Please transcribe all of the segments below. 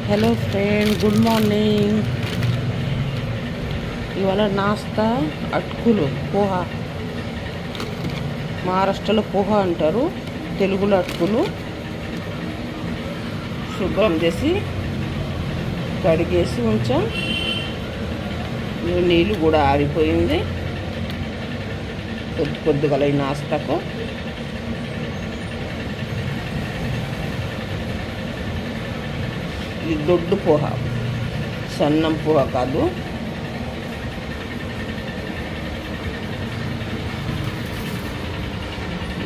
Hello friend, good morning. ఇవాళ నాస్తా అటుకులు పోహా. మహారాష్ట్రలో పోహా అంటారు, తెలుగులో అటుకులు. శుభ్రం చేసి కడిగేసి ఉంచాం. నీళ్ళు కూడా ఆరిపోయింది. కొద్దిగా ఈ నాస్తాకు ఇది దొడ్డు పోహా, సన్నం పోహా కాదు.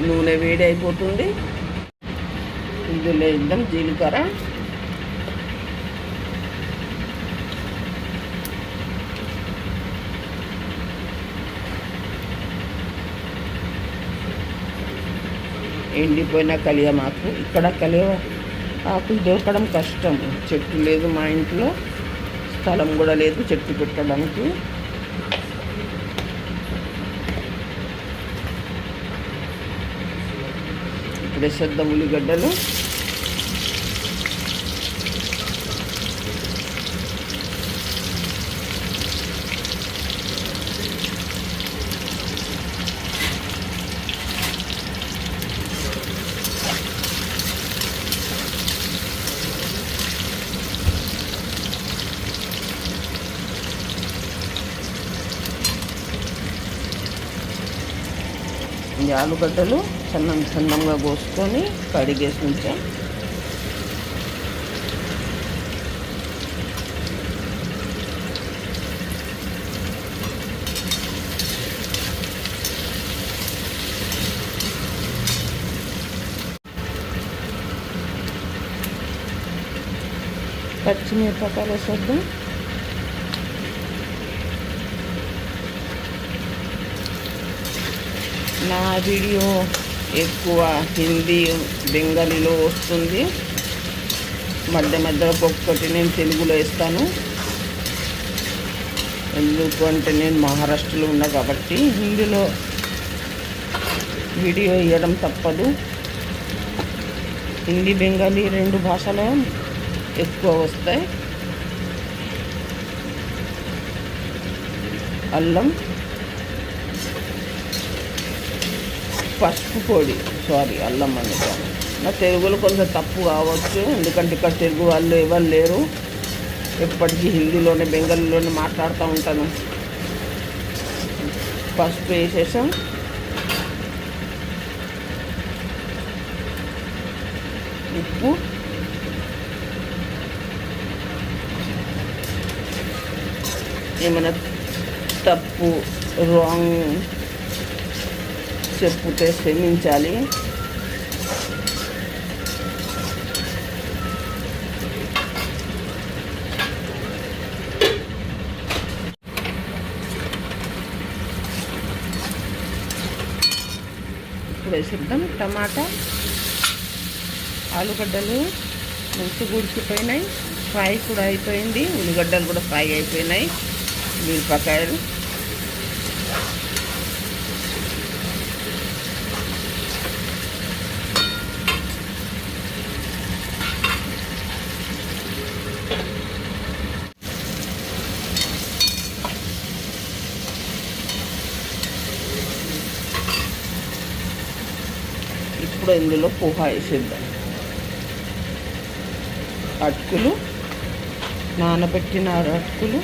నూనె వేడి అయిపోతుంది. ఇందులో వేద్దాం జీలకర్ర, ఎండిపోయిన కలియమాకు. ఇక్కడ ఆకులు దొరకడం కష్టం, చెట్టు లేదు మా ఇంట్లో, స్థలం కూడా లేదు చెట్టు పెట్టడానికి. ఇప్పుడు వేసేద్దాం ఉల్లిగడ్డలు. ఈ ఆలుగడ్డలు సన్నంగా కోసుకొని కడిగేసి ఉంచాం. పచ్చిమిరపకాయలు వేసేద్దాం. నా వీడియో ఎక్కువ హిందీ, బెంగాలీలో వస్తుంది. మధ్యలో ఒక్కొక్కటి నేను తెలుగులో వేస్తాను. ఎందుకు అంటే నేను మహారాష్ట్రలో ఉన్నా కాబట్టి హిందీలో వీడియో వేయడం తప్పదు. హిందీ, బెంగాలీ రెండు భాషలో ఎక్కువ వస్తాయి. అల్లం, పసుపు పొడి, అల్లం అనుకోండి. నా తెలుగులో కొంచెం తప్పు కావచ్చు, ఎందుకంటే ఇక్కడ తెలుగు వాళ్ళు ఎవరు లేరు. ఎప్పటికీ హిందీలోనే, బెంగాలీలోనే మాట్లాడుతూ ఉంటాను. పసుపు వేసేసాం. ఉప్పు, ఏమైనా తప్పు రాంగ్ చెప్పుతే క్షమించాలి. ఇప్పుడు వేసిద్దాం టమాటా. ఆలుగడ్డలు మంచిగా ఉడికిపోయినాయి, ఫ్రై కూడా అయిపోయింది. ఉల్లిగడ్డలు కూడా ఫ్రై అయిపోయినాయి. మిరపకాయలు, ఇప్పుడు ఇందులో పోహా వేసేద్దాం. అటుకులు, నానబెట్టిన అటుకులు,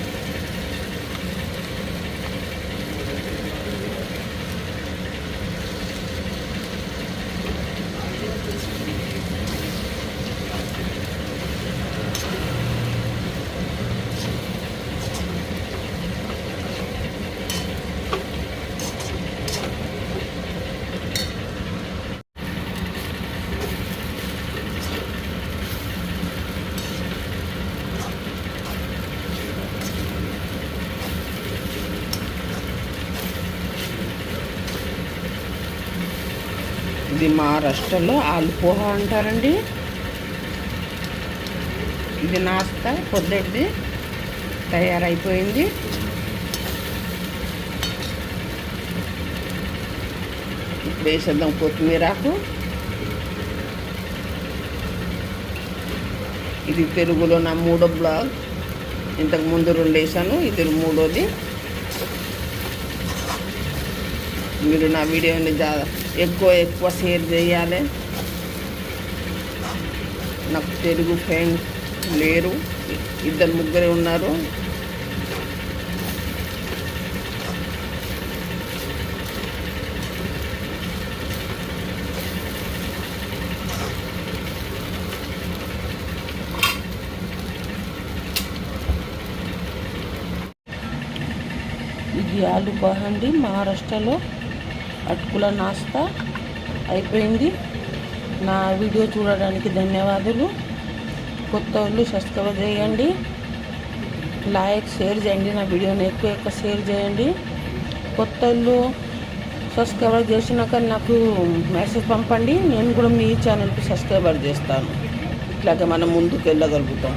ఇది మహారాష్ట్రలో ఆలు పోహా అంటారండి. ఇది నాస్తా పొద్దుది తయారైపోయింది. ఇప్పుడు వేసేద్దాం కొత్తిమీరాకు. ఇది తెలుగులో నా 3వ బ్లాగ్. ఇంతకు ముందు 2 వేసాను, ఇది 3వది. మీరు నా వీడియోని ఎక్కువ షేర్ చేయాలి. నాకు తెలుగు ఫ్రెండ్స్ లేరు, 2-3 ఉన్నారు. ఇది ఆలు బహండి, మహారాష్ట్రలో అటుకుల నాస్తా అయిపోయింది. నా వీడియో చూడడానికి ధన్యవాదాలు. కొత్త వాళ్ళు సబ్స్క్రైబ్ చేయండి, లైక్ షేర్ చేయండి. నా వీడియోని ఎక్కువ షేర్ చేయండి. కొత్త వాళ్ళు సబ్స్క్రైబర్ చేసినాక నాకు మెసేజ్ పంపండి, నేను కూడా మీ ఛానల్కి సబ్స్క్రైబర్ చేస్తాను. ఇట్లాగే మనం ముందుకు వెళ్ళగలుగుతాం.